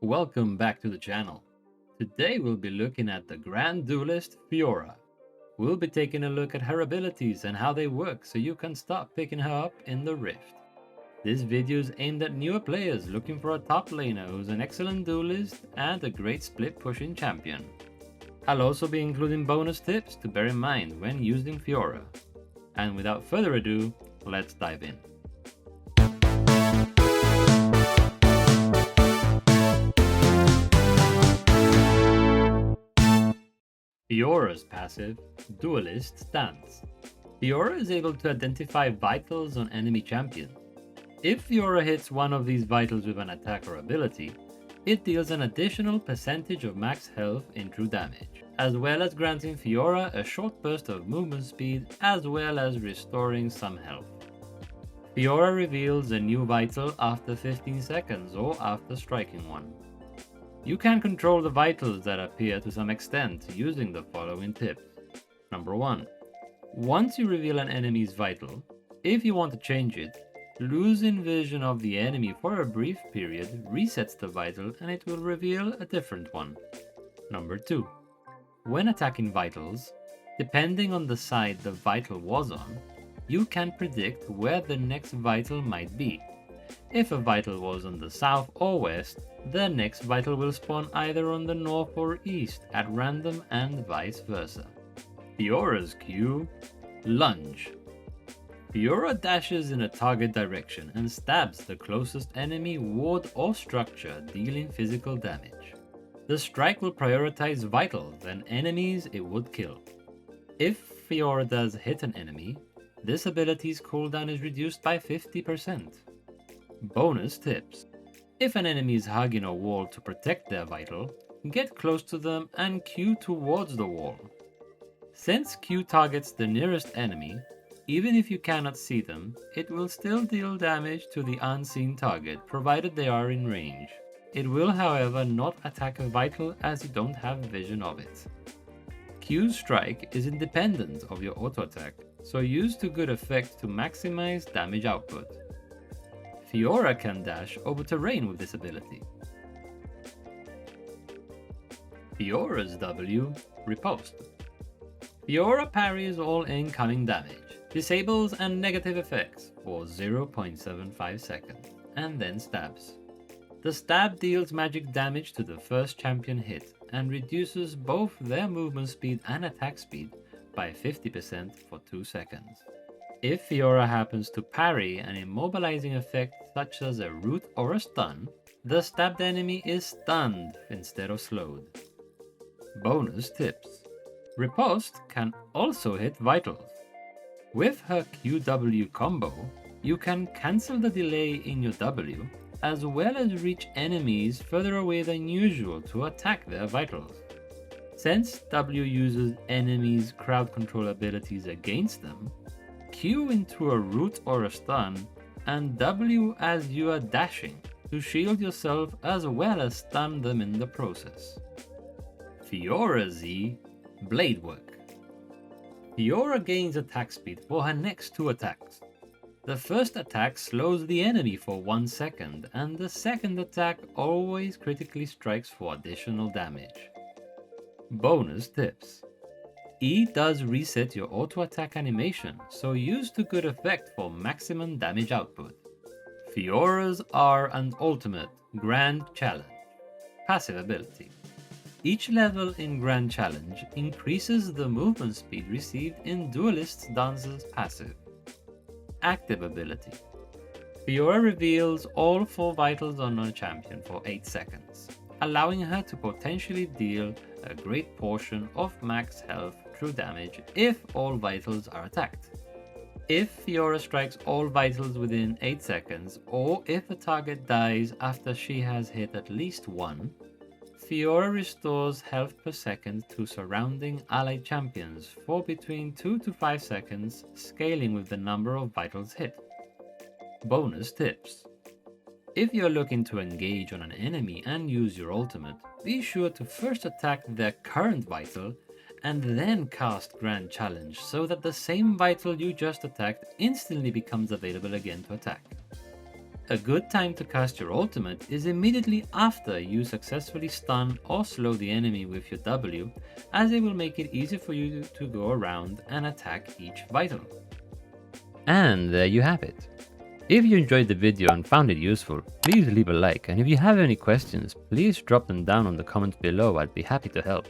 Welcome back to the channel. Today we'll be looking at the Grand Duelist Fiora. We'll be taking a look at her abilities and how they work so you can start picking her up in the Rift. This video is aimed at newer players looking for a top laner who's an excellent duelist and a great split pushing champion. I'll also be including bonus tips to bear in mind when using Fiora. And without further ado, let's dive in. Fiora's passive, Duelist Stance. Fiora is able to identify vitals on enemy champions. If Fiora hits one of these vitals with an attack or ability, it deals an additional percentage of max health in true damage, as well as granting Fiora a short burst of movement speed as well as restoring some health. Fiora reveals a new vital after 15 seconds or after striking one. You can control the vitals that appear to some extent using the following tips. Number 1. Once you reveal an enemy's vital, if you want to change it, losing vision of the enemy for a brief period resets the vital and it will reveal a different one. Number 2. When attacking vitals, depending on the side the vital was on, you can predict where the next vital might be. If a vital was on the south or west, the next vital will spawn either on the north or east at random and vice versa. Fiora's Q, Lunge. Fiora dashes in a target direction and stabs the closest enemy, ward or structure, dealing physical damage. The strike will prioritize vitals and enemies it would kill. If Fiora does hit an enemy, this ability's cooldown is reduced by 50%. Bonus tips. If an enemy is hugging a wall to protect their vital, get close to them and Q towards the wall. Since Q targets the nearest enemy, even if you cannot see them, it will still deal damage to the unseen target provided they are in range. It will however not attack a vital as you don't have vision of it. Q's strike is independent of your auto attack, so use to good effect to maximize damage output. Fiora can dash over terrain with this ability. Fiora's W, Repose. Fiora parries all incoming damage, disables and negative effects for 0.75 seconds, and then stabs. The stab deals magic damage to the first champion hit and reduces both their movement speed and attack speed by 50% for 2 seconds. If Fiora happens to parry an immobilizing effect such as a root or a stun, the stabbed enemy is stunned instead of slowed. Bonus tips. Riposte can also hit vitals. With her QW combo, you can cancel the delay in your W, as well as reach enemies further away than usual to attack their vitals. Since W uses enemies' crowd control abilities against them, Q into a root or a stun, and W as you are dashing to shield yourself as well as stun them in the process. Fiora Z, Bladework. Fiora gains attack speed for her next 2 attacks. The first attack slows the enemy for 1 second, and the second attack always critically strikes for additional damage. Bonus tips. E does reset your auto attack animation, so use to good effect for maximum damage output. Fiora's R and Ultimate, Grand Challenge. Passive ability. Each level in Grand Challenge increases the movement speed received in Duelist Dance's passive. Active ability. Fiora reveals all 4 vitals on a champion for 8 seconds, allowing her to potentially deal a great portion of max health true damage if all vitals are attacked. If Fiora strikes all vitals within 8 seconds, or if a target dies after she has hit at least 1, Fiora restores health per second to surrounding allied champions for between 2 to 5 seconds, scaling with the number of vitals hit. Bonus tips. If you're looking to engage on an enemy and use your ultimate, be sure to first attack their current vital and then cast Grand Challenge so that the same vital you just attacked instantly becomes available again to attack. a good time to cast your ultimate is immediately after you successfully stun or slow the enemy with your W, as it will make it easy for you to go around and attack each vital. And there you have it. If you enjoyed the video and found it useful, please leave a like, and if you have any questions, please drop them down in the comments below. I'd be happy to help.